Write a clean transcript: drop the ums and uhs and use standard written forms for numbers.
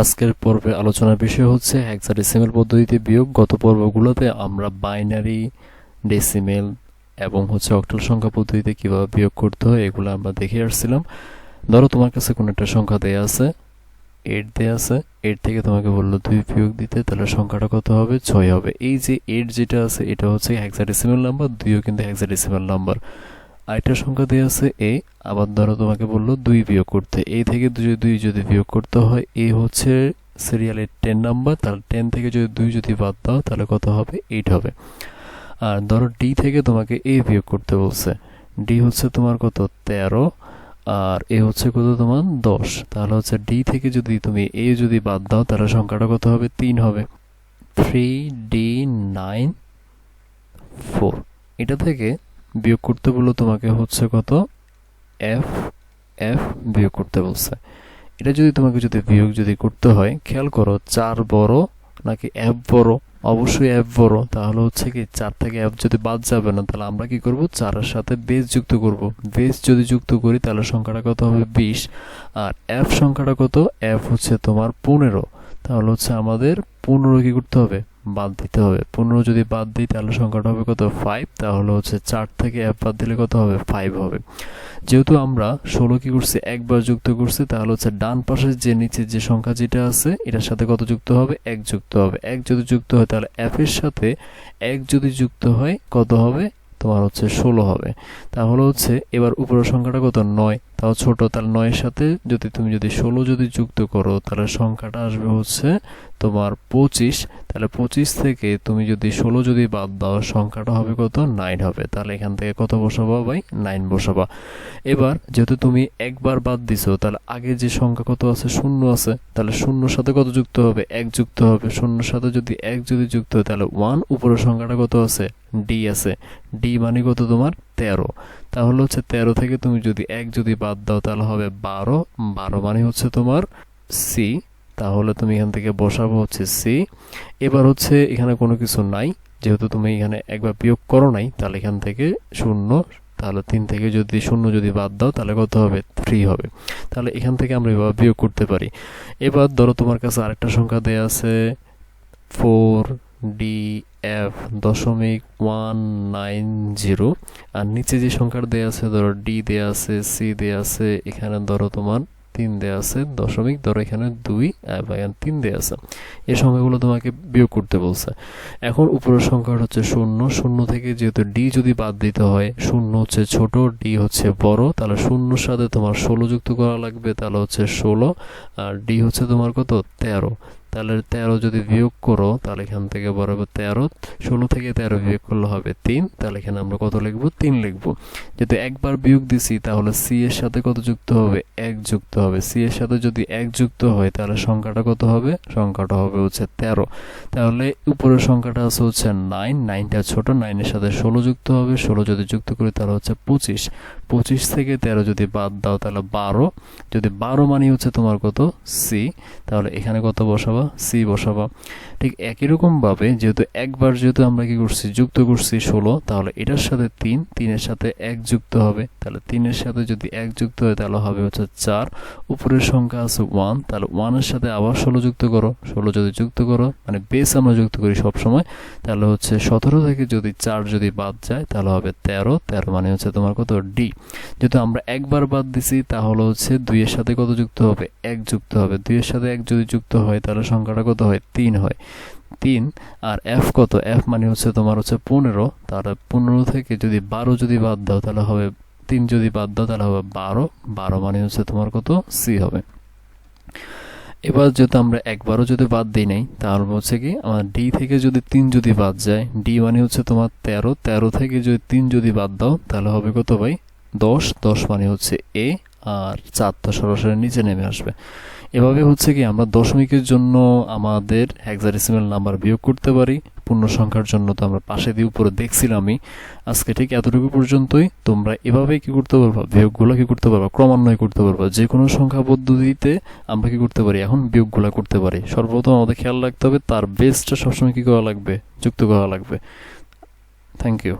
আজকের পর্বে আলোচনার বিষয় হচ্ছে হেক্সাডেসিমেল পদ্ধতিতে বিয়োগ। গত পর্বগুলোতে আমরা বাইনারি, ডেসিমেল এবং অক্টাল সংখ্যা পদ্ধতিতে কিভাবে বিয়োগ করতে হয় এগুলো আমরা দেখে আসছিলাম। ধরো তোমার কাছে কোনো একটা সংখ্যা দেয়া আছে, 8 দেয়া আছে, 8 থেকে তোমাকে বললো 2 বিয়োগ দিতে, তাহলে সংখ্যাটা কত হবে? 6 হবে। এই যে 8 যেটা আছে এটা হচ্ছে হেক্সাডেসিমেল নাম্বার, 2ও কিন্তু হেক্সাডেসিমেল নাম্বার। আরেকটা সংখ্যা দেওয়া আছে এ, আবার ধরো তোমাকে বললো 2 বিয়োগ করতে, এ থেকে 2 যদি বিয়োগ করতে হয়, এ হচ্ছে সিরিয়ালের 10 নাম্বার, তাহলে 10 থেকে যদি 2 যদি বাদ দাও তাহলে কত হবে? 8 হবে। আর ধরো ডি থেকে তোমাকে এ বিয়োগ করতে বলছে, ডি হচ্ছে তোমার কত? 13, আর এ হচ্ছে কত তোমার? 10। তাহলে হচ্ছে ডি থেকে যদি তুমি এ যদি বাদ দাও তাহলে সংখ্যাটা কত হবে? 3 হবে। 3D9 4 এটা থেকে বিয়োগ করতে বললো তোমাকে হচ্ছে কত? এফ এফ বিয়োগ করতে বলছে। এটা যদি তোমাকে বিয়োগ করতে হয়, খেয়াল করো 4 বড় নাকি এফ বড়? অবশ্যই এফ বড়। তাহলে হচ্ছে কি 4 থেকে এফ যদি বাদ যাবে না, তাহলে আমরা কি করব? 4 এর সাথে বেস যুক্ত করব। বেস যদি যুক্ত করি তাহলে সংখ্যাটা কত হবে? 20। আর এফ সংখ্যাটা কত? এফ হচ্ছে তোমার 15। তাহলে হচ্ছে আমাদের 15 কি করতে হবে? বাদ দিতে হবে। 15 যদি বাদ দিই তাহলে সংখ্যাটা হবে কত? 5। তাহলে হচ্ছে 4 থেকে এফ বাদ দিলে কত হবে? 5 হবে। যেহেতু আমরা 16 কি করছি? একবার যুক্ত করছি, তাহলে হচ্ছে ডান পাশে যে নিচে যে সংখ্যা যেটা আছে এটার সাথে কত যুক্ত হবে? 1 যুক্ত হবে। 1 যদি যুক্ত হয় তাহলে এফ এর সাথে 1 যদি যুক্ত হয় কত হবে? তোমার হচ্ছে 16 হবে। তাহলে হচ্ছে এবার উপরের সংখ্যাটা কত? 9। তাও ছোট, তাহলে 9 এর সাথে তুমি যদি 16 যদি যুক্ত করো তাহলে সংখ্যাটা আসবে হচ্ছে তোমার 25। তাহলে 25 থেকে তুমি যদি 16 যদি বাদ দাও সংখ্যাটা হবে কত? 9 হবে। তাহলে এখান থেকে কত বসাবা ভাই? 9 বসাবা। এবার যেহেতু তুমি একবার বাদ দিছো, তাহলে আগে যে সংখ্যা কত আছে? 0 আছে। তাহলে 0 সাথে কত যুক্ত হবে? 1 যুক্ত হবে। 0 সাথে যদি 1 যদি যুক্ত হয় তাহলে 1। উপরের সংখ্যাটা কত আছে? ডি আছে। ডি মানে কত তোমার? 13। তাহলে হচ্ছে 13 থেকে তুমি যদি 1 যদি বাদ দাও তাহলে হবে 12। 12 মানে হচ্ছে তোমার সি। তাহলে তুমি এখান থেকে বসাবো হচ্ছে সি। এবার হচ্ছে এখানে কোনো কিছু নাই, যেহেতু তুমি এখানে একবার বিয়োগ করো নাই, তাহলে এখান থেকে 0। তাহলে 3 থেকে যদি 0 যদি বাদ দাও তাহলে কত হবে? 3 হবে। তাহলে এখান থেকে আমরা এভাবে বিয়োগ করতে পারি। এবার ধরো তোমার কাছে আরেকটা সংখ্যা দেয়া আছে 4DF.190, আর নিচে যে সংখ্যাটা দেয়া আছে ধরো ডি দেয়া আছে, সি দেয়া আছে, এখানে ধরো তোমার 3 দেয়া আছে, দশমিক ধরো এখানে 2 এবং এখানে 3 দেয়া আছে। এই সংখ্যাগুলো তোমাকে বিয়োগ করতে বলছে। এখন উপরের সংখ্যাটা হচ্ছে 0। 0 থেকে যেহেতু ডি যদি বাদ দিতে হয়, 0 হচ্ছে ছোট, ডি হচ্ছে বড়, তাহলে 0 সাথে তোমার 16 যুক্ত করা লাগবে, তাহলে হচ্ছে 16। আর ডি হচ্ছে তোমার কত? 13। তাহলে 13 যদি বিয়োগ করো তাহলে এখান থেকে বরাবর 13, 16 থেকে 13 বিয়োগ করলে হবে 3। তাহলে এখানে আমরা কত লিখবো? 3 লিখবো। যেহেতু একবার বিয়োগ দিছি তাহলে সি এর সাথে কত যুক্ত হবে? 1 যুক্ত হবে। সি এর সাথে যদি 1 যুক্ত হয় তাহলে সংখ্যাটা কত হবে? সংখ্যাটা হবে হচ্ছে 13। তাহলে উপরের সংখ্যাটা আছে হচ্ছে 9। 9টা ছোট, 9 এর সাথে 16 যুক্ত হবে। 16 যদি যুক্ত করি তাহলে হচ্ছে 25। 25 থেকে 13 যদি বাদ দাও তাহলে 12। যদি 12 মানে হচ্ছে তোমার কত? সি। তাহলে এখানে কত বসাবা? সি বসাবা। ঠিক একই রকম ভাবে যেহেতু একবার আমরা কি করছি? যুক্ত করছি 16, তাহলে এটার সাথে 3, 3 এর সাথে 1 যুক্ত হবে। তাহলে 3 এর সাথে যদি 1 যুক্ত হয় তাহলে হবে হচ্ছে 4। উপরের সংখ্যা আছে 1, তাহলে 1 এর সাথে আবার 16 যুক্ত করো। 16 যদি যুক্ত করো, মানে বেস আমরা যুক্ত করি সব সময়, তাহলে হচ্ছে 17 থেকে যদি 4 যদি বাদ যায় তাহলে হবে 13। 13 মানে হচ্ছে তোমার কত? ডি। যেহেতু আমরা একবার বাদ দিছি তাহলে হচ্ছে 2 এর সাথে কত যুক্ত হবে? 1 যুক্ত হবে। 2 এর সাথে 1 যদি যুক্ত হয় তাহলে সংখ্যাটা কত হয়? 3 হয়। 3। আর এফ কত? এফ মানে হচ্ছে তোমার হচ্ছে 15। তাহলে 15 থেকে যদি 12 যদি বাদ দাও তাহলে হবে 3 যদি বাদ দাও তাহলে হবে 12। 12 মানে হচ্ছে তোমার কত? সি হবে। এবার যেহেতু আমরা একবারও যদি বাদ দিই নাই তাহলে হচ্ছে কি আমার ডি থেকে যদি 3 যদি বাদ যায়, ডি মানে হচ্ছে তোমার 13। 13 থেকে যদি 3 যদি বাদ দাও তাহলে হবে কত ভাই? 10। 10 মানে হচ্ছে এ, আর 4 তো সরাসরি নিচে নেমে আসবে। এভাবে হচ্ছে কি আমরা দশমিকের জন্য আমাদের হেক্সাডেসিমাল নাম্বার বিয়োগ করতে পারি। পূর্ণ সংখ্যার জন্য তো আমরা পাশে দিয়ে উপরে দেখছিলামই। আজকে ঠিক এতটুকু পর্যন্তই। তোমরা এভাবে কি করতে পারবা? বিয়োগগুলো কি করতে পারবা? ক্রমান্বয়ে করতে পারবা। যে কোনো সংখ্যা পদ্ধতিতে আমরা কি করতে পারি? এখন বিয়োগগুলো করতে পারি। সর্বপ্রথম আমাদের খেয়াল রাখতে হবে তার বেসটা সবসময় কি করা লাগবে? যুক্ত করা লাগবে। Thank you.